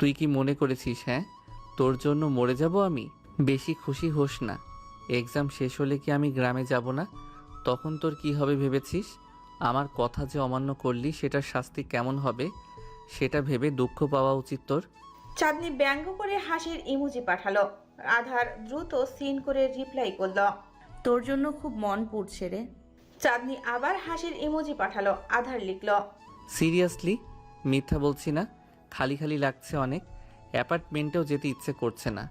তুই কি মনে করেছিস হ্যাঁ তোর জন্য মরে যাব আমি? বেশি খুশি হোস না। এক্সাম শেষ হলে কি আমি গ্রামে যাব না? তখন তোর কি হবে ভেবেছিস? আমার কথা যে অমান্য করলি সেটার শাস্তি কেমন হবে সেটা ভেবে দুঃখ পাওয়া উচিত তোর। চাঁদনি ব্যঙ্গ করে হাসির ইমোজি পাঠালো। আধার দ্রুত সিন করে রিপ্লাই করলো। তোর জন্য খুব মন পুড়ছে রে। চাঁদনি আবার হাসির ইমোজি পাঠালো। আধার লিখল, সিরিয়াসলি? মিথ্যা বলছি না। খালি খালি লাগছে অনেক। অ্যাপার্টমেন্টেও যেতে ইচ্ছে করছে না।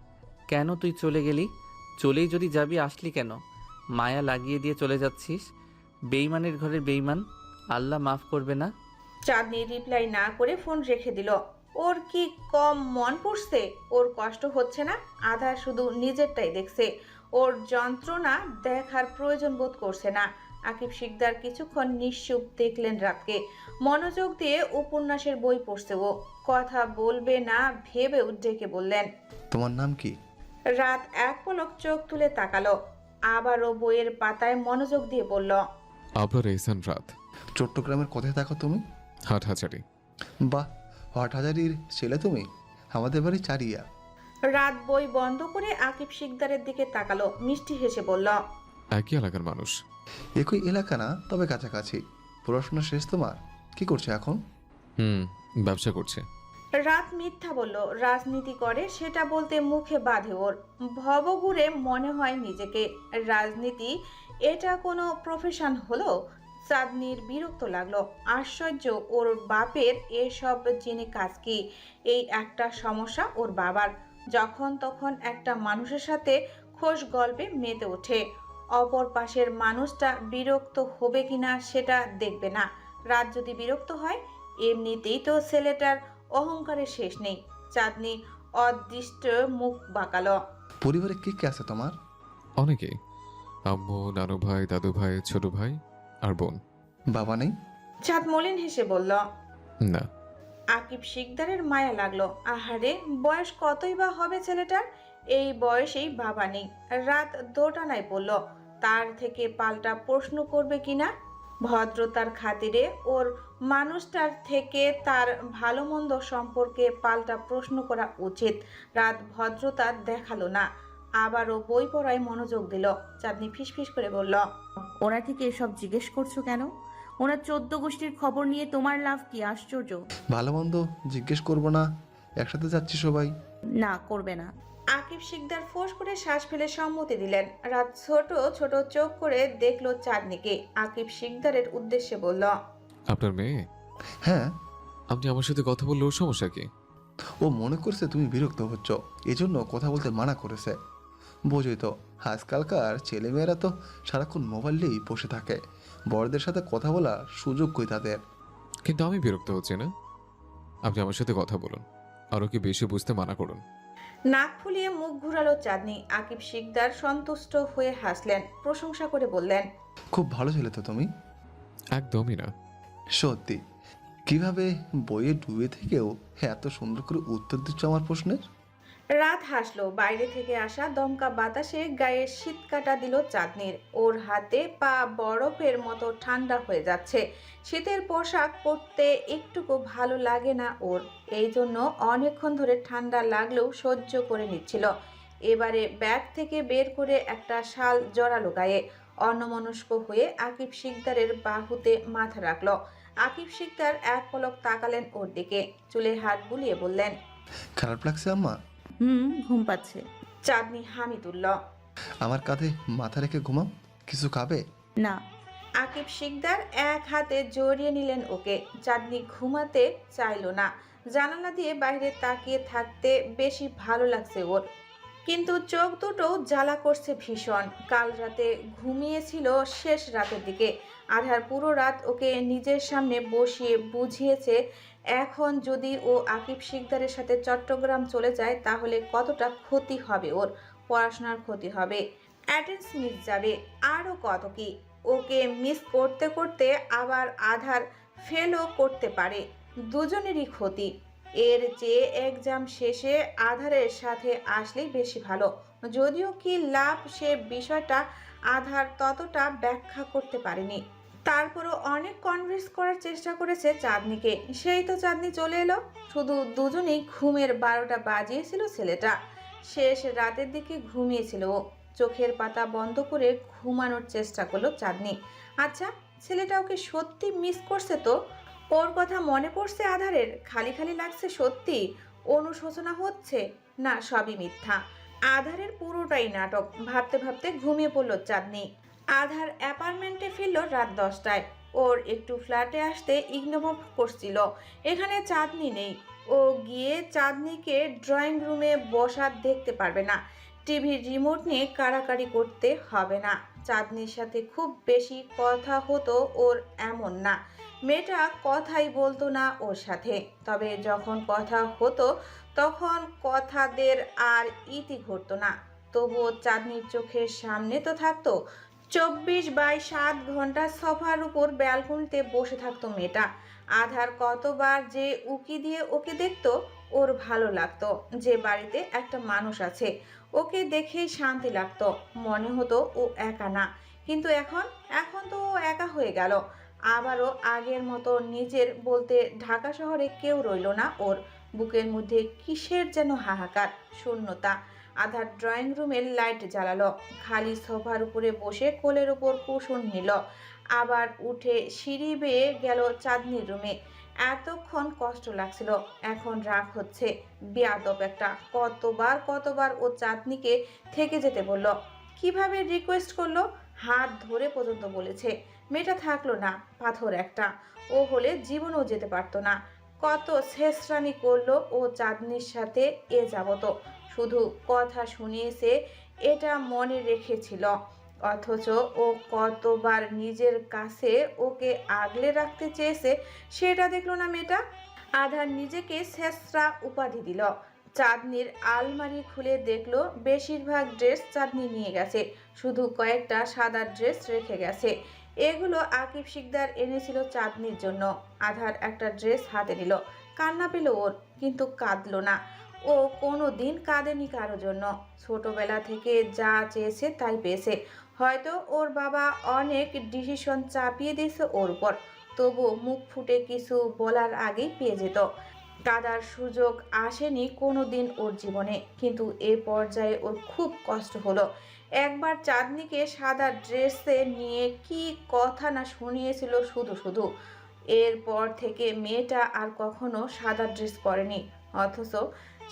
কেন তুই চলে গেলি? চলেই যদি যাবি আসলি কেন? মায়া লাগিয়ে দিয়ে চলে যাচ্ছিস। বেইমানের ঘরের বেইমান। আল্লাহ মাফ করবে না। চাঁদনি রিপ্লাই না করে ফোন রেখে দিল। ওর কি কম মন পড়ছে? ওর কষ্ট হচ্ছে না? আধার শুধু নিজেরটাই দেখছে, ওর যন্ত্রণা দেখার প্রয়োজন বোধ করছে না। আকিব শিকদার কিছুক্ষণ নিশ্চুপ দেখলেন রাতকে। মনোযোগ দিয়ে উপন্যাসের বই পড়ছে ও। কথা বলবে না ভেবেও ডেকে বললেন। তোমার নাম কি? রাত এক পলক চোখ তুলে তাকালো, আবারও বইয়ের পাতায় মনোযোগ দিয়ে বলল, আবার এহসান রাত। চট্টগ্রামের কোথায় থাকো তুমি? হাটহাজারি। বাহ, হাটহাজারির ছেলে তুমি? আমাদের বাড়ি চারিয়া। রাত বই বন্ধ করে আকিব শিকদারের দিকে তাকালো, মিষ্টি হেসে বলল, একই এলাকার মানুষ। একই এলাকা না, তবে কাছাকাছি। পড়াশোনা শেষ তোমার? কি করছো এখন? ব্যবসা করছে। রাত মিথ্যা বলল, রাজনীতি করে সেটা বলতে মুখে বাঁধে ওর। ভবঘুরে মনে হয় নিজেকে। রাজনীতি এটা কোনো প্রফেশন হলো? চাঁদনির বিরক্ত লাগলো। আশ্চর্য, ওর বাপের এসব জেনে কাজ কি? এই একটা সমস্যা ওর বাবার, যখন তখন একটা মানুষের সাথে খোশ গল্পে মেতে ওঠে। অপর পাশের মানুষটা বিরক্ত হবে কিনা সেটা দেখবে না। রাত যদি বিরক্ত হয়, এমনিতেই তো ছেলেটার অহংকারের শেষ নেই। চাঁদনি অদৃষ্ট মুখ বাঁকালো। পরিবারে কে কে আছে তোমার? অনেকেই। আম্মু, নানু ভাই, দাদু ভাই, ছোট ভাই আর বোন। বাবা নেই? চাঁদ মলিন হেসে বলল। না। আকিব শিকদারের মায়া লাগলো। আহারে, বয়স কতই বা হবে ছেলেটার? এই বয়সেই বাবা নেই। রাত দোটানায় বলল, তার থেকে পাল্টা প্রশ্ন করবে কিনা। ভদ্রতার খাতিরে ওর মানুষটার থেকে তার ভালো মন্দ সম্পর্কে পাল্টা প্রশ্ন করা উচিত। রাত ভদ্রতা দেখালো না, আবারও বই পড়ায় মনোযোগ দিল। চাঁদনি ফিসফিস করে বলল, ওরা থেকে এসব জিজ্ঞেস করছো কেন? ওরা 14 গোষ্ঠীর খবর নিয়ে তোমার লাভ কি? আশ্চর্য। ভালো মন্দ জিজ্ঞেস করবো না? একসাথে যাচ্ছি সবাই। না, করবে না। আকিব শিকদার ফোঁস করে শ্বাস ফেলে সম্মতি দিলেন। রাত ছোট ছোট চোখ করে দেখলো চাঁদনিকে। আকিব শিকদারের উদ্দেশ্যে বলল, আপনার মেয়ে? হ্যাঁ। আপনি আমার সাথে কথা বললে ওর সমস্যা কি? ও মনে করছে তুমি বিরক্ত হচ্ছ, এজন্য কথা বলতে মানা করেছে। বোঝোই তো, আজকালকার ছেলেমেয়েরা তো সারাক্ষণ মোবাইল নিয়েই বসে থাকে। বড়দের সাথে কথা বলার সুযোগ কই তাদের? কিন্তু আমি বিরক্ত হচ্ছি না। আপনি আমার সাথে কথা বলুন, আর ওকে বেশি বুঝতে মানা করুন। নাক ফুলিয়ে মুখ ঘুরালো চাঁদনি। আকিব শিকদার সন্তুষ্ট হয়ে হাসলেন, প্রশংসা করে বললেন, খুব ভালো ছেলে তো তুমি। একদমই না। সত্যি? কিভাবে বইয়ে ডুবে থেকেও এত সুন্দর করে উত্তর দিচ্ছ আমার প্রশ্নের? রাত হাসলো। বাইরে থেকে আসা দমকা বাতাসে গায়ে শীত কাটা দিল চাঁদনির। ওর হাতে পা বরফের মতো ঠান্ডা হয়ে যাচ্ছে। শীতের পোশাক পরতে একটুকু ভালো লাগে না ওর। এই জন্য অনেকক্ষণ ধরে ঠান্ডা লাগলেও সহ্য করে নিচ্ছিল। এবারে ব্যাগ থেকে বের করে একটা শাল জড়ালো গায়ে। অন্যমনস্ক হয়ে আকিব শিকদারের বাহুতে মাথা রাখলো। আকিব শিকদার এক পলক তাকালেন ওর দিকে, চুলে হাত বুলিয়ে বললেন, খারাপ লাগছে আম্মা? ঘুম পাচ্ছে। চাঁদনি হামি তুলল। আমার কাঁধে মাথা রেখে ঘুমাও। কিছু খাবে? না। আকিব শিকদার এক হাতে জড়িয়ে নিলেন ওকে। চাঁদনি ঘুমাতে চাইল না। জানালা দিয়ে বাইরে তাকিয়ে থাকতে বেশি ভালো লাগছে ওর, কিন্তু চোখ দুটো জ্বালা করছে ভীষণ। কাল রাতে ঘুমিয়েছিল শেষ রাতের দিকে। আধার পুরো রাত ওকে নিজের সামনে বসিয়ে বুঝিয়েছে এখন যদি ও আকিব শিকদারের সাথে চট্টগ্রাম চলে যায় তাহলে কতটা ক্ষতি হবে ওর। পড়াশোনার ক্ষতি হবে, অ্যাটেন্ডেন্স মিস যাবে, আরও কত কি। ওকে মিস করতে করতে আবার আধার ফেলও করতে পারে, দুজনেরই ক্ষতি। এর চেয়ে এক্সাম শেষে আধারের সাথে আসলেই বেশি ভালো। যদিও কি লাভ সে বিষয়টা আধার ততটা ব্যাখ্যা করতে পারেনি। তারপরও অনেক কনভিন্স করার চেষ্টা করেছে চাঁদনিকে, সেই তো চাঁদনি চলে এলো। শুধু দুজনেই ঘুমের 12টা বাজিয়েছিল ছেলেটা। শেষ রাতের দিকে ঘুমিয়েছিল ও। চোখের পাতা বন্ধ করে ঘুমানোর চেষ্টা করলো চাঁদনি। আচ্ছা, ছেলেটা ওকে সত্যি মিস করছে তো? ওর কথা মনে পড়ছে আধারের? খালি খালি লাগছে সত্যি? অনুশোচনা হচ্ছে? না, সবই মিথ্যা। আধারের পুরোটাই নাটক। ভাবতে ভাবতে ঘুমিয়ে পড়ল চাঁদনি। আধার অ্যাপার্টমেন্টে ফিরল রাত 10টায়। ওর একটু ফ্ল্যাটে আসতে ইগনোর করছিল। এখানে চাঁদনি নেই। ও গিয়ে চাঁদনিকে ড্রয়িং রুমে বসা দেখতে পারবে না। টিভির রিমোট নিয়ে কাড়াকাড়ি করতে হবে না। চাঁদনির সাথে খুব বেশি কথা হতো ওর, এমন না মেয়েটা কথাই বলতো না ওর সাথে। তবে যখন কথা হতো তখন কথাদের আর ইতি ঘটতো না। তবুও চাঁদনির চোখের সামনে তো থাকতো। 24/7 ঘন্টা সোফার উপর ব্যালকনিতে বসে থাকতো মেয়েটা। আধার কতবার যে উকি দিয়ে ওকে দেখতো। ওর ভালো লাগতো যে বাড়িতে একটা মানুষ আছে। ওকে দেখেই শান্তি লাগতো। মনে হতো ও একা না। কিন্তু এখন এখন তো ও একা হয়ে গেল। আবারও আগের মতো নিজের বলতে ঢাকা শহরে কেউ রইল না ওর। বুকের মধ্যে কিসের যেন হাহাকার, শূন্যতা। আধার ড্রয়িং রুমের লাইট জ্বালালো। খালি সোফার উপরে বসে কোলের উপর কুশন নিল। আবার উঠে সিঁড়ি বেয়ে গেল চাঁদনির রুমে। এতক্ষণ কষ্ট লাগছিল, এখন রাগ হচ্ছে। বেয়াদব একটা। কতবার ও চাঁদনিকে থেকে যেতে বলল। কিভাবে রিকোয়েস্ট করলো, হাত ধরে পর্যন্ত বলেছে। মেয়েটা থাকলো না, পাথর একটা। ও হলে জীবনও যেতে পারতো না। কত শেষরানি করলো ও চাঁদনির সাথে এ যাবত। শুধু কথা শুনিয়েছে, এটা মনে রেখেছিল। অথচ ও কতবার নিজের কাছে ওকে আগলে রাখতে চেয়েছে, সেটা দেখলো না মেয়েটা। আধার নিজেকে শেষরা উপাধি দিল। চাঁদনির আলমারি খুলে দেখলো বেশিরভাগ ড্রেস চাঁদনি নিয়ে গেছে। শুধু কয়েকটা সাদা ড্রেস রেখে গেছে। এগুলো আকিব শিকদার এনেছিল চাঁদনির জন্য। আধার একটা ড্রেস হাতে নিল। কান্না পেল ওর, কিন্তু কাঁদলো না। ও কোনো দিন কাঁদেনি কারো জন্য। ছোটবেলা থেকে যা চেয়েছে তাই পেয়েছে। হয়তো ওর বাবা অনেক ডিসিশন চাপিয়ে দিয়েছে ওর উপর, তবু মুখ ফুটে কিছু বলার আগেই পেয়ে যেত। কাদার সুযোগ আসেনি কোনো দিন ওর জীবনে, কিন্তু এ পর্যায়ে ওর খুব কষ্ট হলো। একবার চাঁদনিকে সাদা ড্রেসে নিয়ে কি কথা না শুনিয়েছিল শুধু শুধু। এরপর থেকে মেয়েটা আর কখনো সাদা ড্রেস পরেনি। অথচ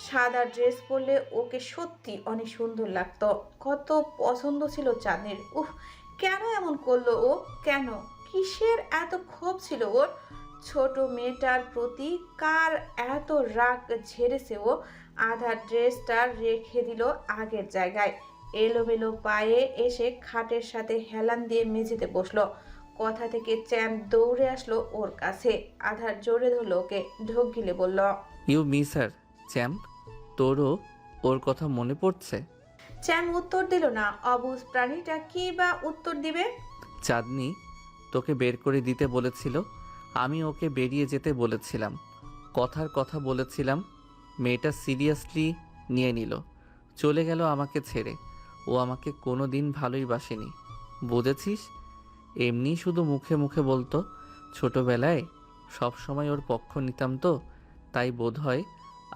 সাদা ড্রেস পরলে ওকে সত্যি অনেক সুন্দর লাগতো। কত পছন্দ ছিল চাঁদনির। উফ, কেন এমন করলো ও? কেন? কিসের এত ক্ষোভ ছিল ওর? ছোট মেয়েটার প্রতি কার এত রাগ ঝেড়েছে ও? আধা ড্রেসটা রেখে দিল আগের জায়গায়। এলোমেলো পায়ে এসে খাটের সাথে হেলান দিয়ে মেঝেতে বসলো। কথা থেকে চ্যাম্প দৌড়ে আসলো ওর কাছে। আধার জোরে ধরলো ওকে, ঢোক গিলে বলল, ইউ মিস হার চ্যাম্প? তোরও ওর কথা মনে পড়ছে? চ্যাম্প উত্তর দিল না। অবুঝ প্রাণীটা কি বা উত্তর দিবে? চাঁদনি তোকে বের করে দিতে বলেছিল, আমি ওকে বেরিয়ে যেতে বলেছিলাম, কথার কথা বলেছিলাম। মেয়েটা সিরিয়াসলি নিয়ে নিল, চলে গেল আমাকে ছেড়ে। ও আমাকে কোনো দিন ভালোই বাসেনি, বুঝেছিস? এমনি শুধু মুখে মুখে বলতো। ছোটবেলায় সব সময় ওর পক্ষ নিতাম তো, তাই বোধহয়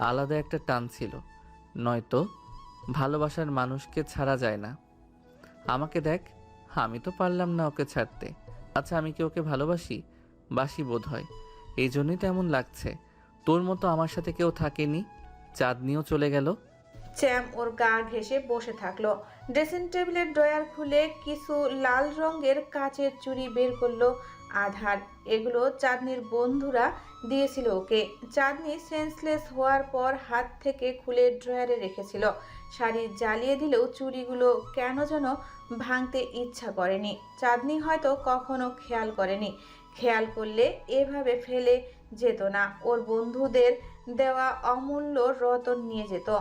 আলাদা একটা টান ছিল। নয়তো ভালোবাসার মানুষকে ছাড়া যায় না। আমাকে দেখ, আমি তো পারলাম না ওকে ছাড়তে। আচ্ছা, আমি কি ওকে ভালোবাসি? বাসি বোধ হয়, এই জন্যই তো এমন লাগছে। তোর মতো আমার সাথে কেউ থাকেনি। চাঁদনিও চলে গেল। চ্যাম্প ওর গা ঘেঁষে বসে থাকলো। ড্রেসিং টেবিলের ড্রয়ার খুলে কিছু লাল রঙের কাচের চুড়ি বের করলো আধার। এগুলো চাঁদনির বন্ধুরা দিয়েছিল ওকে। চাঁদনি সেন্সলেস হওয়ার পর হাত থেকে খুলে ড্রয়ারে রেখেছিল। শাড়ি জ্বালিয়ে দিলেও চুড়িগুলো কেন যেন ভাঙতে ইচ্ছা করেনি। চাঁদনি হয়তো কখনো খেয়াল করেনি। খেয়াল করলে এভাবে ফেলে যেত না। ওর বন্ধুদের দেওয়া অমূল্য রতন নিয়ে যেত।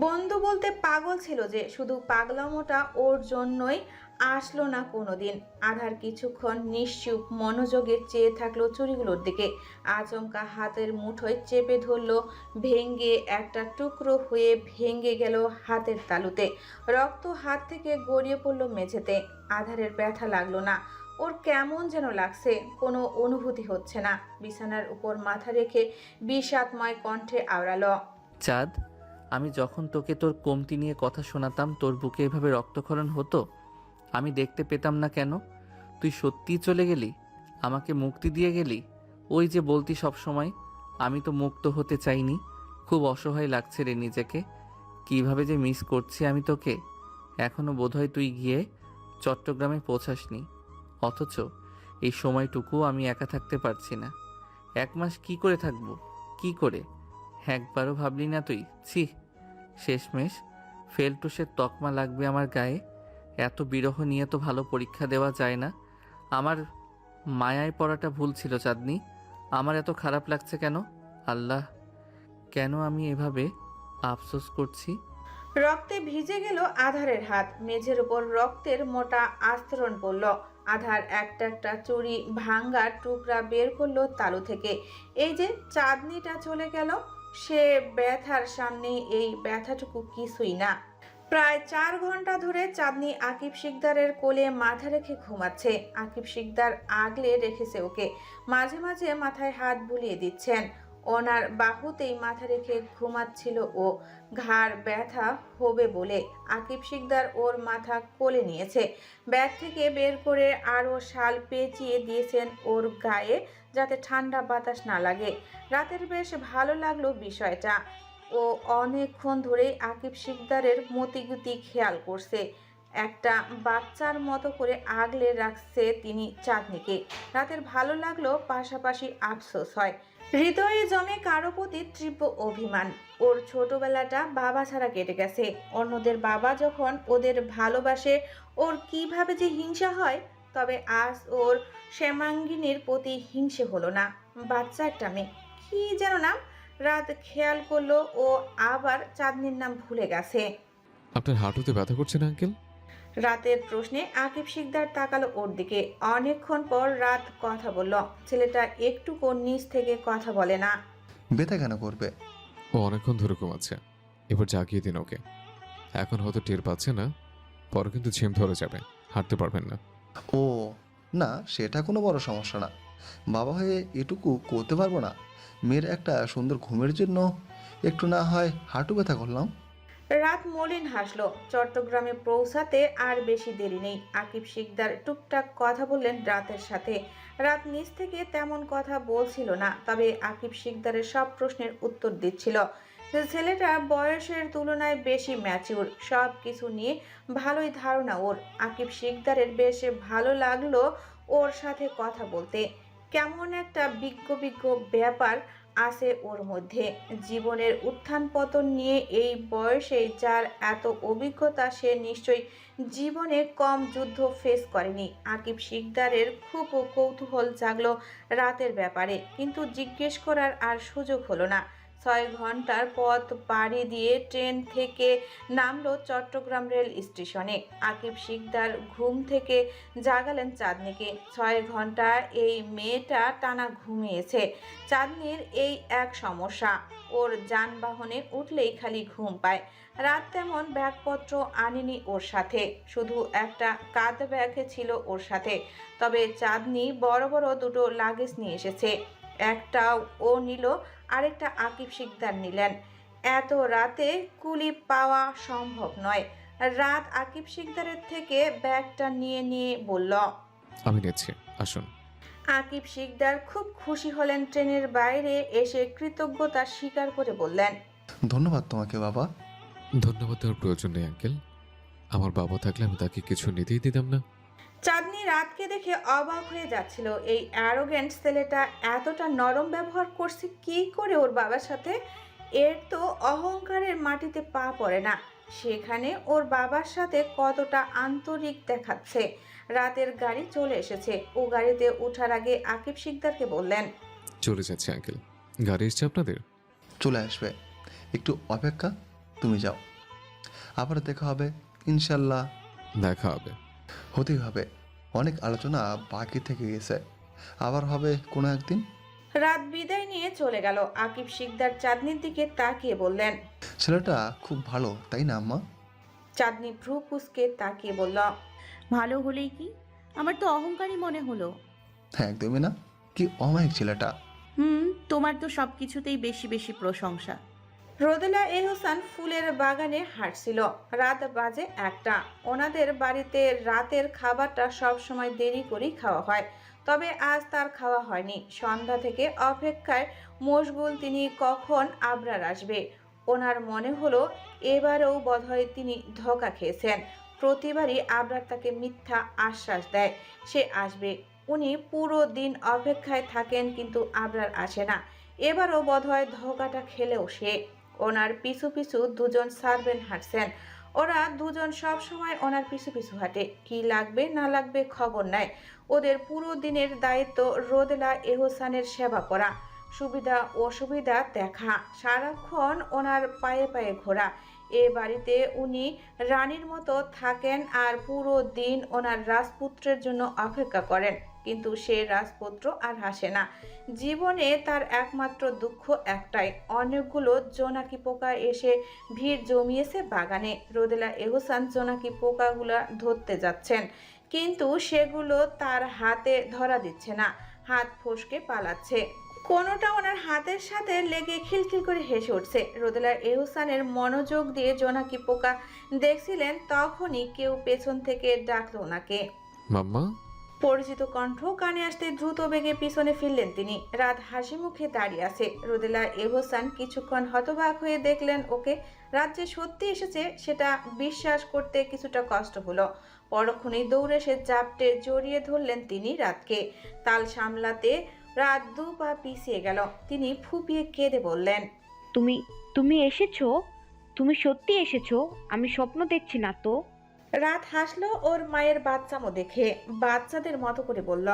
বন্ধু বলতে পাগল ছিল যে, শুধু পাগলামোটা ওর জন্যই আসলো না কোনোদিন। আধার কিছুক্ষণ নিশ্চুপ মনোযোগে চেয়ে থাকলো চুড়িগুলোর দিকে। আচমকা হাতের মুঠোয় চেপে ধরলো। ভেঙে একটা টুকরো হয়ে ভেঙে গেল হাতের তালুতে। রক্ত হাত থেকে গড়িয়ে পড়লো মেঝেতে। আধারের ব্যথা লাগলো না, ওর কেমন যেন লাগছে, কোনো অনুভূতি হচ্ছে না। বিছানার উপর মাথা রেখে বিষাদময় কণ্ঠে আওড়ালো, চাঁদ, আমি যখন তোকে তোর কমতি নিয়ে কথা শোনাতাম তোর বুকে এভাবে রক্তক্ষরণ হতো, আমি দেখতে পেতাম না কেন? তুই সত্যিই চলে গেলি, আমাকে মুক্তি দিয়ে গেলি। ওই যে বলতি সব সময়, আমি তো মুক্ত হতে চাইনি। খুব অসহায় লাগছে রে নিজেকে, কিভাবে যে মিস করছি আমি তোকে। এখনো বোধহয় তুই গিয়ে চট্টগ্রামে পৌঁছাসনি, অথচ এই সময়টুকু আমি একা থাকতে পারছি না। 1 মাস কি করে থাকবো, কি করে? একবারও ভাবলি না তুই? ছি, শেষমেশ ফেলটুসের তকমা লাগবে আমার গায়ে। এত বিরহ নিয়ে তো ভালো পরীক্ষা দেওয়া যায় না। আমার মায়ায় পড়াটা ভুল ছিল চাঁদনি। আমার এত খারাপ লাগছে কেন? আল্লাহ, কেন আমি এভাবে আফসোস করছি? রক্তে ভিজে গেল আধারের হাত। মেঝের উপর রক্তের মোটা আস্তরণ পড়ল। আধার একটা একটা চুড়ি ভাঙ্গার টুকরা বের করলো তালু থেকে। এই যে চাঁদনিটা চলে গেল, সে ব্যথার সামনে এই ব্যথাটুকু কিছুই না। প্রায় 4 ঘন্টা ধরে চাঁদনি আকিব শিকদারের কোলে মাথা রেখে ঘুমাচ্ছে। আকিব শিকদার আগলে রেখেছে ওকে, মাঝে মাঝে মাথায় হাত বুলিয়ে দিচ্ছেন। ওনার বাহুতেই মাথা রেখে ঘুমাচ্ছিল ও। ঘাড় ব্যথা হবে বলে আকিব শিকদার ওর মাথা কোলে নিয়েছে। ব্যাগ থেকে বের করে আরও শাল পেঁচিয়ে দিয়েছেন ওর গায়ে, যাতে ঠান্ডা বাতাস না লাগে। রাতের বেশ ভালো লাগলো বিষয়টা। ও অনেকক্ষণ ধরেই আকিব শিকদারের মতিগতি খেয়াল করছে। একটা বাচ্চার মতো করে আগলে রাখছে তিনি চাঁদনিকে। রাতের ভালো লাগলো, পাশাপাশি আফসোস হয়। হৃদয়ে জমে কারো প্রতি তীব্র অভিমান। ওর ছোটবেলাটা বাবা ছাড়া কেটে গেছে। অন্যদের বাবা যখন ওদের ভালোবাসে ওর কিভাবে যে হিংসা হয়। তবে আজ ওর শ্যামাঙ্গিনীর প্রতি হিংসে হলো না। বাচ্চা একটা মেয়ে, কি যেন নাম। রাত খেয়াল করলো ও আবার চাঁদনির নাম ভুলে গেছে। আপনার হাঁটুতে ব্যথা করছে না আঙ্কেল? রাতের প্রশ্নে আকিব শিকদার তাকালো ওর দিকে। অনেকক্ষণ পর রাত কথা বলল। ছেলেটা একটুকু নিচ থেকে কথা বলে না। ব্যথা কেন করবে? ও অনেকক্ষণ ধরে ঘুমাচ্ছে, এবার জাগিয়ে দিন ওকে। এখন হয়তো টের পাচ্ছে না, পরে কিন্তু ঝিম ধরে যাবে, হাঁটতে পারবেন না। ও না, সেটা কোনো বড় সমস্যা না। বাবা হয়ে এটুকু করতে পারবো না? মেয়ের একটা সুন্দর ঘুমের জন্য একটু না হয় হাঁটু ব্যথা করলাম। রাত মলিন হাসলো। চট্টগ্রামে পৌঁছাতে আর বেশি দেরি নেই। আকিব শিকদার টুকটাক কথা বললেন রাতের সাথে। রাত নিজ থেকে তেমন কথা বলছিল না, তবে আকিব শিকদারের সব প্রশ্নের উত্তর দিচ্ছিল। ছেলেটা বয়সের তুলনায় বেশি ম্যাচিউর, সব কিছু নিয়ে ভালোই ধারণা ওর। আকিব শিকদারের বেশ ভালো লাগলো ওর সাথে কথা বলতে। কেমন একটা বিজ্ঞ বিজ্ঞ ব্যাপার আছে ওর মধ্যে। জীবনের উত্থান পতন নিয়ে এই বয়সে যার এত অভিজ্ঞতা, সে নিশ্চয়ই জীবনে কম যুদ্ধ ফেস করেনি। আকিব শিকদারের খুব কৌতূহল জাগলো রাতের ব্যাপারে, কিন্তু জিজ্ঞেস করার আর সুযোগ হলো না। 6 ঘন্টার পথ পাড়ি দিয়ে ট্রেন থেকে নামলো চট্টগ্রাম রেল স্টেশনে। আকিব শিকদার ঘুম থেকে জাগালেন চাঁদনিকে। 6 ঘন্টা এই মেয়েটা টানা ঘুমিয়েছে। চাঁদনির এই এক সমস্যা, ওর যানবাহনে উঠলেই খালি ঘুম পায়। রাত তেমন ব্যাগপত্র আনেনি ওর সাথে, শুধু একটা কাঁধ ব্যাগ ছিল ওর সাথে। তবে চাঁদনি বড় বড় দুটো লাগেজ নিয়ে এসেছে। একটা ও নিল, আরেকটা আকিব শিকদার নিলেন। এত রাতে কুলি পাওয়া সম্ভব নয়। রাত আকিব শিকদারের থেকে ব্যাগটা নিয়ে নিয়ে বলল, আমি নিচ্ছি, আসুন। আকিব শিকদার খুব খুশি হলেন। ট্রেনের বাইরে এসে কৃতজ্ঞতা স্বীকার করে বললেন, ধন্যবাদ তোমাকে বাবা। ধন্যবাদ দেওয়ার প্রয়োজন নেই আঙ্কেল, আমার বাবা থাকলে আমি তাকে কিছু নিতেই দিতাম না। চাঁদনি রাতকে দেখে অবাক হয়ে যাচ্ছিল। এই অ্যারোগেন্ট ছেলেটা এতটা নরম ব্যবহার করছে কি করে ওর বাবার সাথে? এর তো অহংকারের মাটিতে পা পড়ে না। সেখানে ওর বাবার সাথে কতটা আন্তরিক দেখাচ্ছে। রাতের গাড়ি চলে এসেছে। ও গাড়িতে ওঠার আগে আকিব শিকদারকে বললেন, চলে যাচ্ছে আঙ্কেল, গাড়ি এসছে আপনাদের? চলে আসবে, একটু অপেক্ষা, তুমি যাও, আবার দেখা হবে ইনশাল্লাহ। দেখা হবে। হতেই হবে, অনেক আলোচনা বাকি থেকে গেছে, আবার হবে কোনো একদিন। রাত বিদায় নিয়ে চলে গেল। আকিব শিকদার চাঁদনির দিকে তাকিয়ে বললেন, ছেলেটা খুব ভালো তাই না আম্মা? চাঁদনি ভ্রু কুঁচকে তাকিয়ে বলল, ভালো হলেই কি, আমার তো অহংকারী মনে হলো। হ্যাঁ, একদমই না। কি অমায়িক ছেলেটা। তোমার তো সবকিছুতেই বেশি বেশি প্রশংসা। রোদেলা এহসান ফুলের বাগানে হাঁটছিল। রাত বাজে 1টা। ওনাদের বাড়িতে রাতের খাবারটা সব সময় দেরি করেই খাওয়া হয়, তবে আজ তার খাওয়া হয়নি। সন্ধ্যা থেকে অপেক্ষায় মশগুল তিনি, কখন আবরার আসবে। ওনার মনে হলো এবারেও বোধহয় তিনি ধোঁকা খেয়েছেন। প্রতিবারই আবরার তাকে মিথ্যা আশ্বাস দেয় সে আসবে। উনি পুরো দিন অপেক্ষায় থাকেন, কিন্তু আবরার আসে না। এবারও বোধহয় ধোঁকাটা খেলেও সে। ওনার পিছু পিছু দুজন সার্ভেন্ট হাঁটছেন। ওরা দুজন সব সময় ওনার পিছু পিছু হাঁটে, কি লাগবে না লাগবে খবর নেয়। ওদের পুরো দিনের দায়িত্ব রোদেলা এহসানের সেবা করা, সুবিধা অসুবিধা দেখা, সারাক্ষণ ওনার পায়ে পায়ে ঘোরা। এ বাড়িতে উনি রানীর মতো থাকেন আর পুরো দিন ওনার রাজপুত্রের জন্য অপেক্ষা করেন। কিন্তু সে রাজপুত্র আর হাসে না। জীবনে তার একমাত্র দুঃখ একটাই, অনেকগুলো জোনাকি পোকা এসে ভিড় জমিয়েছে বাগানে। রোদেলা এহসান জোনাকি পোকাগুলো ধরতে যাচ্ছেন, কিন্তু সেগুলো তার হাতে ধরা দিচ্ছে না। হাত ফসকে পালাচ্ছে। কোনোটা ওনার হাতের সাথে লেগে খিলখিল করে হেসে উঠছে। রোদেলা এহসানের মনোযোগ দিয়ে জোনাকি পোকা দেখছিলেন, তখনই কেউ পেছন থেকে ডাকলো ওনাকে। মাম্মা। পরিচিত কণ্ঠ কানে আসতে দ্রুত বেগে পিছনে ফিরলেন তিনি। রাত হাসি মুখে দাঁড়িয়ে আছে। রোদেলা এহসান কিছুক্ষণ হতবাক হয়ে দেখলেন ওকে। রাত যে সত্যি এসেছে সেটা বিশ্বাস করতে কিছুটা কষ্ট হলো। পরক্ষণেই দৌড়ে এসে জাপটে জড়িয়ে ধরলেন তিনি রাতকে। তাল সামলাতে রাত 2 পা পিছিয়ে গেল। তিনি ফুপিয়ে কেঁদে বললেন, তুমি তুমি এসেছো? তুমি সত্যি এসেছো? আমি স্বপ্ন দেখছি না তো? রাত হাসলো ওর মায়ের বাচ্চামো দেখে, বাচ্চাদের মতো করে বলল।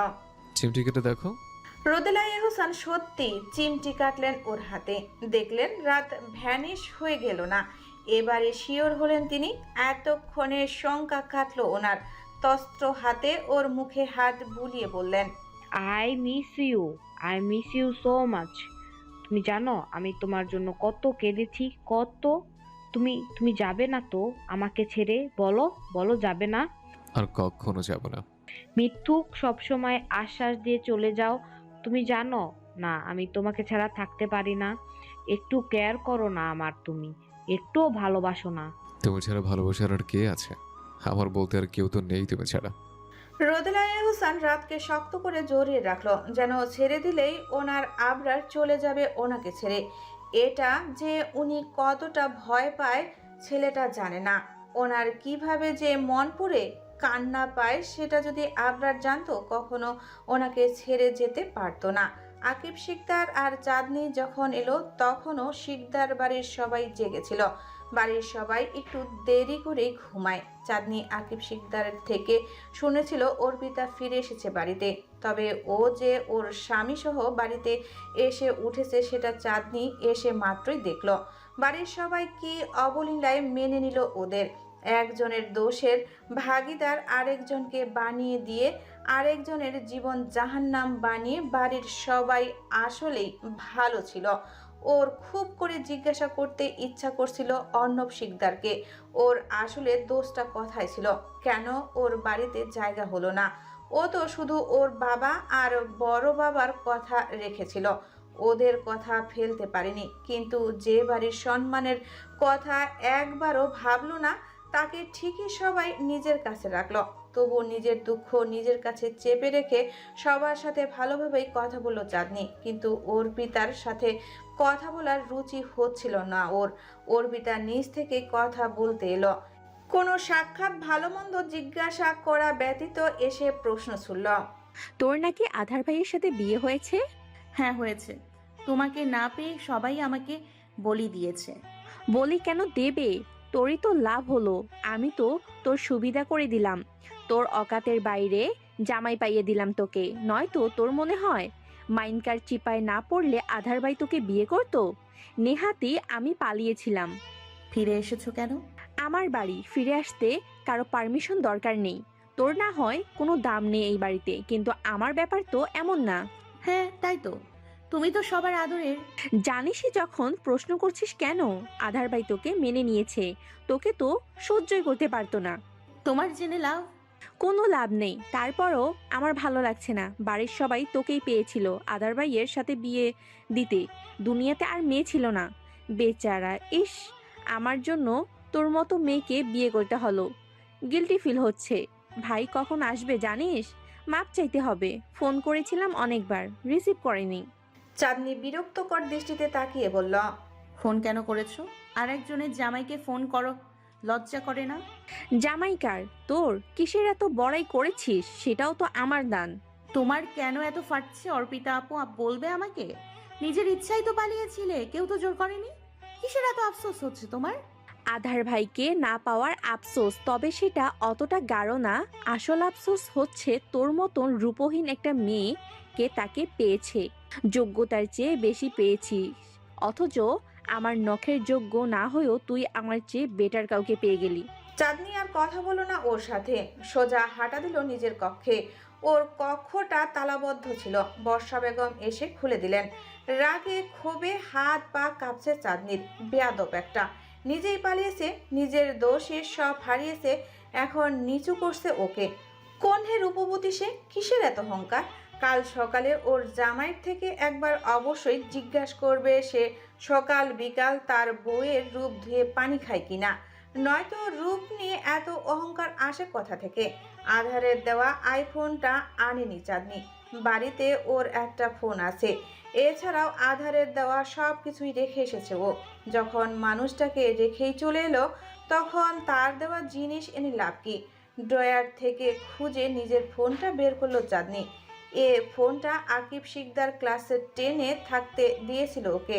চিমটি কেটে দেখো। রোদেলা এহসান সত্যি চিমটি কাটলেন ওর হাতে। দেখলেন রাত ভ্যানিশ হয়ে গেল না। এবারে শিওর হলেন তিনি। এতক্ষণে শঙ্কা কাটলো ওনার। তস্ত্র হাতে ওর মুখে হাত বুলিয়ে বললেন, I miss you so much. তুমি জানো আমি তোমার জন্য কত কেঁদেছি, কত। তুমি তুমি যাবে না তো আমাকে ছেড়ে? বলো বলো, যাবে না? আর কখনো যাব না। মিথ্যুক সবসময় আশ্বাস দিয়ে চলে যাও। তুমি জানো না আমি তোমাকে ছাড়া থাকতে পারি না। একটু কেয়ার করো না আমার, তুমি একটুও ভালোবাসো না। তুমি ছাড়া ভালোবাসার আর কে আছে? আমার বলতে আর কেউ তো নেই তুমি ছাড়া। রোদেলা এহসান রাতকে শক্ত করে জড়িয়ে রাখলো, যেন ছেড়ে দিলেই ওনার আবরার চলে যাবে ওনাকে ছেড়ে। এটা যে উনি কতটা ভয় পায় ছেলেটা জানে না। ওনার কিভাবে যে মন পুড়ে কান্না পায় সেটা যদি আবরার জানতো, কখনো ওনাকে ছেড়ে যেতে পারতো না। আকিব শিকদার আর চাঁদনি যখন এলো, তখনও শিকদার বাড়ির সবাই জেগেছিল। বাড়ির সবাই একটু দেরি করেই ঘুমায়। চাঁদনি আকিব শিকদারের থেকে শুনেছিল অর্পিতা ফিরে এসেছে বাড়িতে, তবে ও যে ওর স্বামী সহ বাড়িতে এসে উঠেছে সেটা চাঁদনি এসে মাত্রই দেখলো। বাড়ির সবাই কি অবলীলায় মেনে নিল ওদের। একজনের দোষের ভাগীদার আরেকজনকে বানিয়ে দিয়ে আরেকজনের জীবন জাহান্নাম বানিয়ে বাড়ির সবাই আসলেই ভালো ছিল। ওর খুব করে জিজ্ঞাসা করতে ইচ্ছা করছিল অর্ণব শিকদারকে, ওর আসলে দোষটা কোথায় ছিল, কেন ওর বাড়িতে জায়গা হলো না। ও তো শুধু ওর বাবা আর বড় বাবার কথা রেখেছিল, ওদের কথা ফেলতে পারেনি। কিন্তু যে বাড়ির সম্মানের কথা একবারও ভাবলো না, তাকে ঠিকই সবাই নিজের কাছে রাখলো। তবু নিজের দুঃখ নিজের কাছে চেপে রেখে সবার সাথে ভালোভাবেই কথা বলল চাঁদনি। কিন্তু অর্পিতার সাথে কথা বলার রুচি হচ্ছিল না ওর। অর্পিতা নিজ থেকে কথা বলতে এলো। কোনো সাক্ষাৎ ভালো মন্দ জিজ্ঞাসা করা ব্যতীত এসে প্রশ্ন ছুড়ল, তোর নাকি আধার ভাইয়ের সাথে বিয়ে হয়েছে? হ্যাঁ হয়েছে। তোমাকে না পেয়ে সবাই আমাকে বলি দিয়েছে। বলি কেন দেবে? তোরই তো লাভ হলো। আমি তো তোর সুবিধা করে দিলাম, তোর অকাতের বাইরে জামাই পাইয়ে দিলাম তোকে। নয়তো তোর মনে হয় মাইনকার চিপায় না পড়লে আধার ভাই তোকে বিয়ে করতো? নেহাতি আমি পালিয়েছিলাম। ফিরে এসেছো কেন? আমার বাড়ি ফিরে আসতে কারো পারমিশন দরকার নেই। তোর না হয় কোনো দাম নেই এই বাড়িতে, কিন্তু আমার ব্যাপার তো এমন না। হ্যাঁ তাই তো, তুমি তো সবার আদরের। জানিসই যখন প্রশ্ন করছিস কেন? আধার ভাই তোকে মেনে নিয়েছে, তোকে তো সহ্যই করতে পারতো না। তোমার জেনে লাভ, কোনো লাভ নেই, তারপরও আমার ভালো লাগছে না। বাড়ির সবাই তোকেই পেয়েছিল আদার ভাইয়ের সাথে বিয়ে দিতে, দুনিয়াতে আর মেয়ে ছিল না। বেচারা, ইস, আমার জন্য তোর মতো মেয়েকে বিয়ে করতে হলো। গিল্টি ফিল হচ্ছে। ভাই কখন আসবে জানিস? মাপ চাইতে হবে। ফোন করেছিলাম অনেকবার, রিসিভ করেনি। চাঁদনি বিরক্তকর দৃষ্টিতে তাকিয়ে বলল, ফোন কেন করেছো? আরেকজনের জামাইকে ফোন করো, লজ্জা করে না? জামাইকার তোর? কিসের এত বড়াই করেছিস? সেটাও তো আমার দান। তোমার কেন এত ফাটছে অর্পিতা আপু? বলবে আমাকে? নিজের ইচ্ছাই তো পালিয়েছিলে, কেউ তো জোর করেনি। কিসের এত আফসোস হচ্ছে তোমার? আধার ভাইকে না পাওয়ার আফসোস, তবে সেটা অতটা গাঢ় না। আসল আফসোস হচ্ছে তোর মতন রূপহীন একটা মেয়েকে তাকে পেয়েছে। যোগ্যতার চেয়ে বেশি পেয়েছিস, অথচ আমার নখের যোগ্য না হয়েও তুই আমার চেয়ে বেটার কাউকে পেয়ে গেলি। চাঁদনি আর কথা বলো না ওর সাথে, সোজা হাঁটা দিল নিজের কক্ষে। ওর কক্ষটা তালাবদ্ধ ছিল। বর্ষা বেগম এসে খুলে দিলেন। রাগে ক্ষোভে হাত পা কাঁপছে চাঁদনির। বেয়াদব একটা, নিজেই পালিয়েছে, নিজের দোষে সব হারিয়েছে, এখন নিচু করছে ওকে। কোন হে রূপবতী সে? কিসের এত অহংকার? কাল সকালে ওর জামাইয়ের থেকে একবার অবশ্যই জিজ্ঞাসা করবে সে সকাল বিকাল তার বউয়ের রূপ ধুয়ে পানি খায় কিনা। নয়তো রূপ নিয়ে এত অহংকার আসে কথা থেকে। আধারের দেওয়া আইফোনটা আনেনি চাঁদনি, বাড়িতে ওর একটা ফোন আছে। এছাড়াও আধারের দেওয়া সব কিছুই রেখে এসেছে ও। যখন মানুষটাকে রেখেই চলে এলো, তখন তার দেওয়া জিনিস এনে লাভ কি? ড্রয়ার থেকে খুঁজে নিজের ফোনটা বের করলো চাঁদনি। এ ফোনটা আকিব শিকদার ক্লাসে 10-এ থাকতে দিয়েছিল ওকে।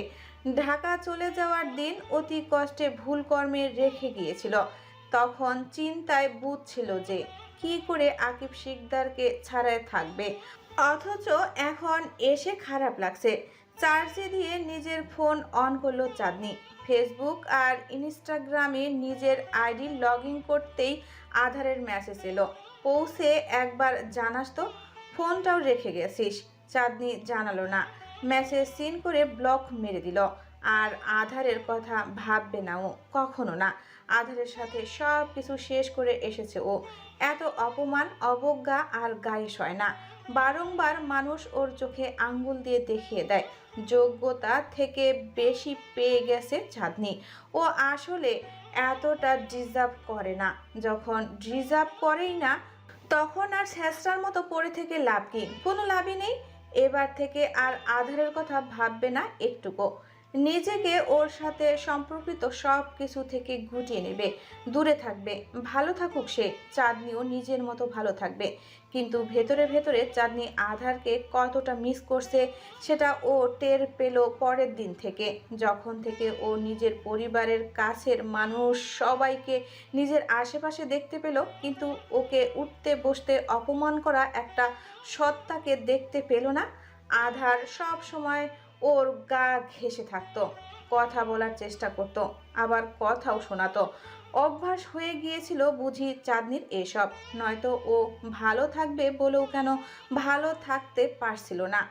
ঢাকা চলে যাওয়ার দিন অতি কষ্টে ভুল কর্মে রেখে গিয়েছিল। তখন চিন্তায় বুঝছিল যে কি করে আকিব শিকদারকে ছাড়ায় থাকবে, অথচ এখন এসে খারাপ লাগছে। চার্জে দিয়ে নিজের ফোন অন করলো চাঁদনি। ফেসবুক আর ইনস্টাগ্রামে নিজের আইডি লগ ইন করতেই আধারের মেসেজ এলো, পৌঁছে একবার জানাস তো ফোনটাও রেখে গেছিস। চাঁদনি জানালো না, মেসেজ সিন করে ব্লক মেরে দিল। আর আধারের কথা ভাববে না ও, কখনো না। আধারের সাথে সব কিছু শেষ করে এসেছে ও। এত অপমান অবজ্ঞা আর গায়ে সয় না। বারংবার মানুষ ওর চোখে আঙ্গুল দিয়ে দেখিয়ে দেয় যোগ্যতা থেকে বেশি পেয়ে গেছে চাঁদনি। ও আসলে এতটা ডিজার্ভ করে না। যখন ডিজার্ভ করেই না, তখন আর শেষটার মতো পড়ে থেকে লাভ কি? কোনো লাভই নেই। এবার থেকে আর আধারের কথা ভাববে না একটুকু। নিজেকে ওর সাথে সম্পর্কিত সব কিছু থেকে গুটিয়ে নেবে, দূরে থাকবে। ভালো থাকুক সে, চাঁদনিও নিজের মতো ভালো থাকবে। কিন্তু ভেতরে ভেতরে চাঁদনি আধারকে কতটা মিস করছে সেটা ও টের পেল পরের দিন থেকে, যখন থেকে ও নিজের পরিবারের কাছের মানুষ সবাইকে নিজের আশেপাশে দেখতে পেল, কিন্তু ওকে উঠতে বসতে অপমান করা একটা সত্তাকে দেখতে পেল না। আধার সব সময় ওর গা ঘেঁষে থাকতো, কথা বলার চেষ্টা করত, আবার কথাও শোনাতো। অভ্যাস হয়ে গিয়েছিল বুঝি চাঁদনির এসব। নয়তো ও ভালো থাকবে বলেও কেন ভালো থাকতে পারছিল না।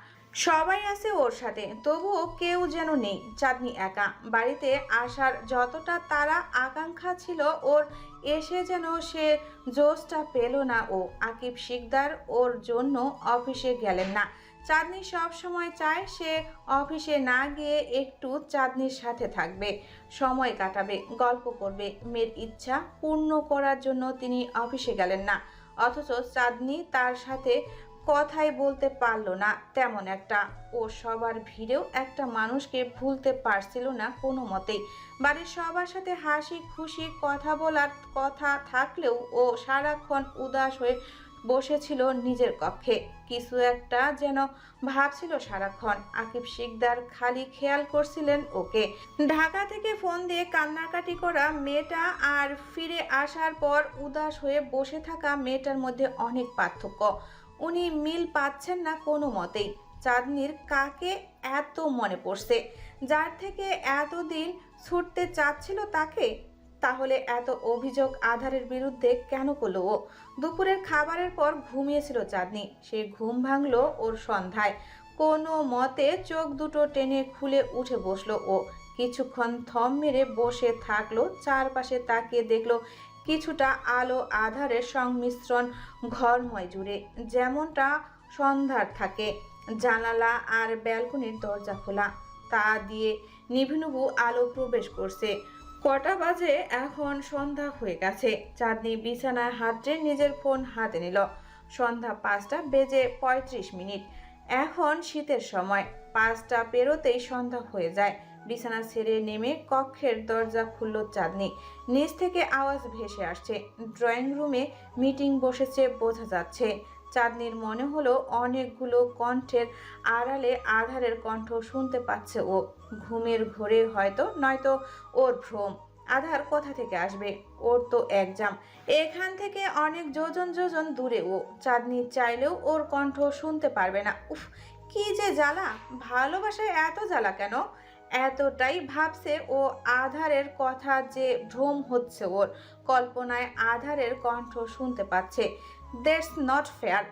সবাই আছে ওর সাথে, তবুও কেউ যেন নেই। চাঁদনি একা। বাড়িতে আসার যতটা তারা আকাঙ্ক্ষা ছিল ওর, এসে যেন সে জোশটা পেল না ও। আকিব শিকদার ওর জন্য অফিসে গেলেন না। চাঁদনি সব সময় চায় সে অফিসে না গিয়ে একটু চাঁদনির সাথে থাকবে, সময় কাটাবে, গল্প করবে। মেয়ের ইচ্ছা পূর্ণ করার জন্য তিনি অফিসে গেলেন না, অথচ চাঁদনি তার সাথে কথাই বলতে পারলো না তেমন একটা। ও সবার ভিড়েও একটা মানুষকে ভুলতে পারছিল না কোনো মতেই। বাড়ির সবার সাথে হাসি খুশি কথা বলার কথা থাকলেও ও সারাক্ষণ উদাস হয়ে বসেছিল নিজের কক্ষে। কিছু একটা যেন ভাবছিল সারাক্ষণ। আকিব শিকদার খালি খেয়াল করছিলেন ওকে। ঢাকা থেকে ফোন দিয়ে কান্নাকাটি করা মেয়েটা আর ফিরে আসার পর উদাস হয়ে বসে থাকা মেয়েটার মধ্যে অনেক পার্থক্য। উনি মিল পাচ্ছেন না কোনো মতেই। চাঁদনির কাকে এত মনে পড়ছে, যার থেকে এতদিন ছুটতে চাচ্ছিল তাকে? তাহলে এত অভিযোগ আধারের বিরুদ্ধে কেন করলো ও? দুপুরের খাবারের পর ঘুমিয়েছিল চাঁদনি। সে ঘুম ভাঙলো ওর সন্ধ্যায়। কোনো মতে চোখ দুটো টেনে খুলে উঠে বসলো ও। কিছুক্ষণ থম মেরে বসে থাকলো, চারপাশে তাকিয়ে দেখলো কিছুটা আলো আধারের সংমিশ্রণ ঘরময় জুড়ে, যেমনটা সন্ধ্যার থাকে। জানালা আর ব্যালকনির দরজা খোলা, তা দিয়ে নিভু আলো প্রবেশ করছে। কটা বাজে এখন? সন্ধ্যা হয়ে গেছে। চাঁদনি বিছানায় হাত দিয়ে নিজের ফোন হাতে নিল। সন্ধ্যা 5টা বেজে 35 মিনিট। এখন শীতের সময়, 5টা পেরোতেই সন্ধ্যা হয়ে যায়। বিছানা ছেড়ে নেমে কক্ষের দরজা খুলল চাঁদনি। নিচ থেকে আওয়াজ ভেসে আসছে। ড্রয়িং রুমে মিটিং বসেছে বোঝা যাচ্ছে। চাঁদনির মনে হলো অনেকগুলো কণ্ঠের আড়ালে আধারের কণ্ঠ শুনতে পাচ্ছে ও। ঘুমের ঘোরে হয়তো, নয়তো ওর ভ্রম। আধার কোথা থেকে আসবে? ওর তো এক্সাম এখান থেকে অনেক যোজন যোজন দূরে ও। চাঁদনি চাইলেও ওর কণ্ঠ শুনতে পারবে না। উফ, কি যে জ্বালা! ভালোবাসায় এত জ্বালা কেন? এতটাই ভাবছে ও আধারের কথা যে ভ্রম হচ্ছে ওর। কল্পনায় আধারের কণ্ঠ শুনতে পাচ্ছে। That's not fair.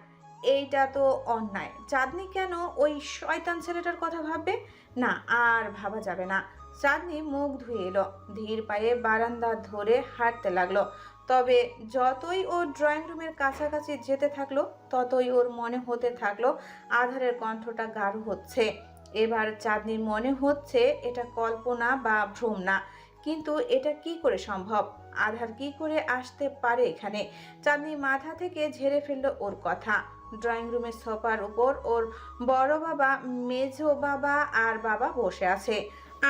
এইটা তো অন্যায়। চাঁদনি কেন ওই শয়তান ছেলেটার কথা ভাববে? না, আর ভাবা যাবে না। চাঁদনি মুখ ধুয়ে এলো, ধীর পায়ে বারান্দা ধরে হাঁটতে লাগলো। তবে যতই ও ড্রয়িং রুমের কাছাকাছি যেতে থাকলো, ততই ওর মনে হতে থাকলো আধারের কণ্ঠটা গাঢ় হচ্ছে। এবার চাঁদনির মনে হচ্ছে এটা কল্পনা বা ভ্রম না। কিন্তু এটা কি করে সম্ভব? আধার কি করে আসতে পারে এখানে? চাঁদনি মাথা থেকে ঝেড়ে ফেললো ওর কথা। ড্রয়িং রুমের সোফার উপর ওর বড় বাবা, মেজো বাবা আর বাবা বসে আছে।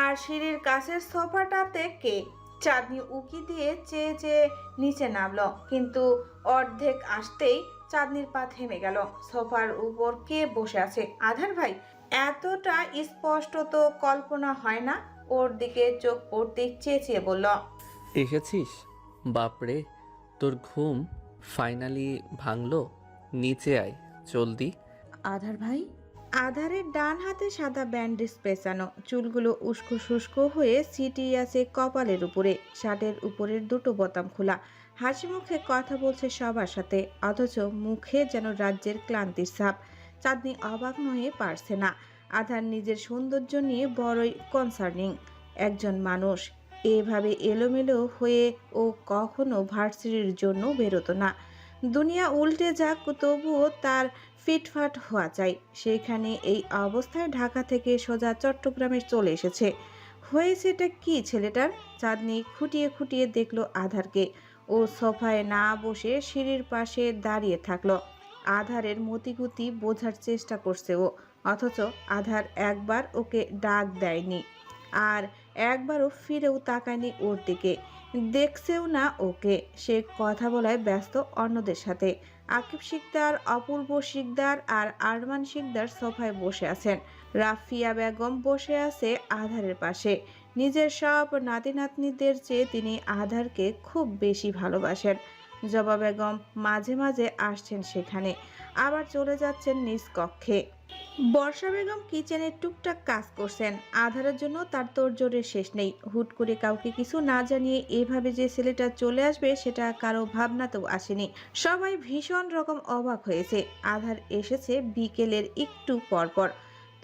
আর সিঁড়ির কাছের সোফাটাতে কে? চাঁদনি উকি দিয়ে চেয়ে চেয়ে নিচে নামলো, কিন্তু অর্ধেক আসতেই চাঁদনির পা থেমে গেল। সোফার উপর কে বসে আছে? আধার ভাই? এতটা স্পষ্ট তো কল্পনা হয় না। ওর দিকে চোখ পড়তেই চেঁচিয়ে বলল, এসেছিস? বাপরে, তোর ঘুম ফাইনালি ভাঙলো। নিচে আয় জলদি। আধার ভাই? আধারের ডান হাতে সাদা ব্যান্ডেজ পেঁচানো, চুলগুলো উস্কো শুষ্কো হয়ে ছিটিয়ে আছে কপালের উপরে। শার্টের উপরের দুটো বোতাম খোলা। হাসি মুখে কথা বলছে সবার সাথে, অথচ মুখে যেন রাজ্যের ক্লান্তির ছাপ। চাঁদনি অবাক নয়ে পারছে না। আধার নিজের সৌন্দর্য নিয়ে বড়ই কনসার্নিং একজন মানুষ। এভাবে এলোমেলো হয়ে ও কখনো ভার্সিটির জন্য বেরোতো না। দুনিয়া উল্টে যাক, তবুও তার ফিটফাট হওয়া চাই। সেইখানে এই অবস্থায় ঢাকা থেকে সোজা চট্টগ্রামে চলে এসেছে। হয়েছেটা কি ছেলেটার? চাঁদনি খুঁটিয়ে খুঁটিয়ে দেখলো আধারকে। ও সোফায় না বসে সিঁড়ির পাশে দাঁড়িয়ে থাকলো। আধারের মতিগতি বোঝার চেষ্টা করছে ও, অথচ আধার একবার ওকে ডাক দেয়নি, আর একবারও ফিরেও তাকায়নি ওর দিকে। দেখছেও না ওকে। সে কথা বলায় ব্যস্ত অন্যদের সাথে। আকিব শিকদার, অপূর্ব শিকদার আর আরমান শিকদার সোফায় বসে আছেন। রাফিয়া বেগম বসে আছে আধারের পাশে। নিজের সব নাতি নাতনিদের চেয়ে তিনি আধারকে খুব বেশি ভালোবাসেন। জবা বেগম মাঝে মাঝে আসছেন সেখানে, আবার চলে যাচ্ছেন নিজ কক্ষে। বর্ষা বেগম কিচেনে টুকটাক কাজ করছেন। আধারের জন্য তার তোড়জোড়ের শেষ নেই। হুট করে কাউকে কিছু না জানিয়ে এভাবে যে ছেলেটা চলে আসবে, সেটা কারো ভাবনাতেও আসেনি। সবাই ভীষণ রকম অবাক হয়েছে। আধার এসেছে বিকেলের একটু পরপর।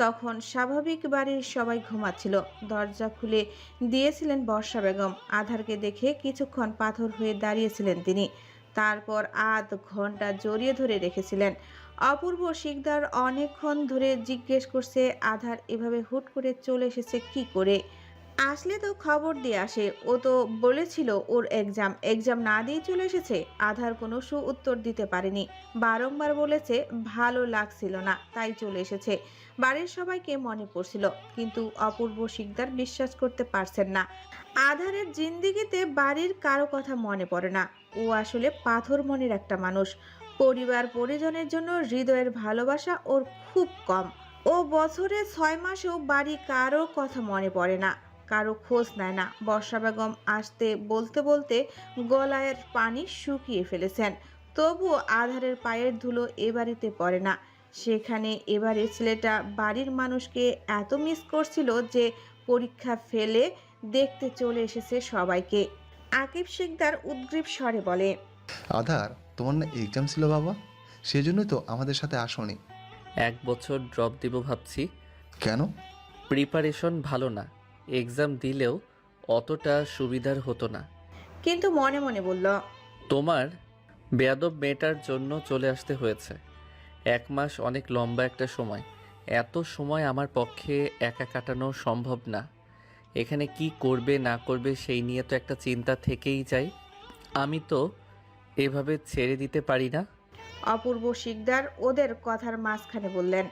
তখন স্বাভাবিক বাড়ির সবাই ঘুমাচ্ছিল। দরজা খুলে দিয়েছিলেন বর্ষা বেগম। আধারকে দেখে কিছুক্ষণ পাথর হয়ে দাঁড়িয়েছিলেন তিনি। তারপর আধ ঘন্টা জড়িয়ে ধরে রেখেছিলেন। অপূর্ব শিকদার অনেকক্ষণ ধরে জিজ্ঞেস করছে আধার এভাবে হুট করে চলে এসেছে কি করে। আসলে তো খবর দিয়ে আসে। ও তো বলেছিল ওর এক্সাম না দিয়ে চলে এসেছে। আধার কোনো উত্তর দিতে পারেনি। বারংবার বলেছে ভালো লাগছিল না, তাই চলে এসেছে। বাড়ির সবাইকে মনে পড়ছিল, কিন্তু অপূর্ব শিকদার বিশ্বাস করতে পারছেন না। আধারের জিন্দিগিতে বাড়ির কারো কথা মনে পড়ে না। ও আসলে পাথর মনের একটা মানুষ। পরিবার পরিজনের জন্য হৃদয়ের ভালোবাসা ওর খুব কম। ও বছরে 6 মাসেও বাড়ি কারো কথা মনে পড়ে না, কারো খোঁজ নেয় না। বর্ষা বেগম আসতে বলতে বলতে গলায়ের পানি শুকিয়ে ফেলেছেন। তবুও আধারের পায়ের ধুলো এ বাড়িতে পড়ে না। সেখানে এবারে ছেলেটা বাড়ির মানুষকে এত মিস করছিল যে পরীক্ষা ফেলে দেখতে চলে এসেছে সবাইকে। আকিব শিকদার উদ্গ্রীব স্বরে বলে, আধার, তোমার না এক্সাম ছিল বাবা? সেজন্যই তো আমাদের সাথে আসোনি। 1 বছর ড্রপ দিব ভাবছি। কেন? প্রিপারেশন ভালো না। এক্সাম দিলেও অতটা সুবিধার হতো না। কিন্তু মনে মনে বলল, তোমার বেয়াদব মেয়েটার জন্য চলে আসতে হয়েছে। 1 মাস অনেক লম্বা একটা সময়। এত সময় আমার পক্ষে একা কাটানো সম্ভব না। এখানে কি করবে না করবে সেই নিয়ে তো একটা চিন্তা থেকেই যায়। আমি তো এভাবে ছেড়ে দিতে পারি না। অপূর্ব শিকদার ওদের কথার মাঝখানে বললেন,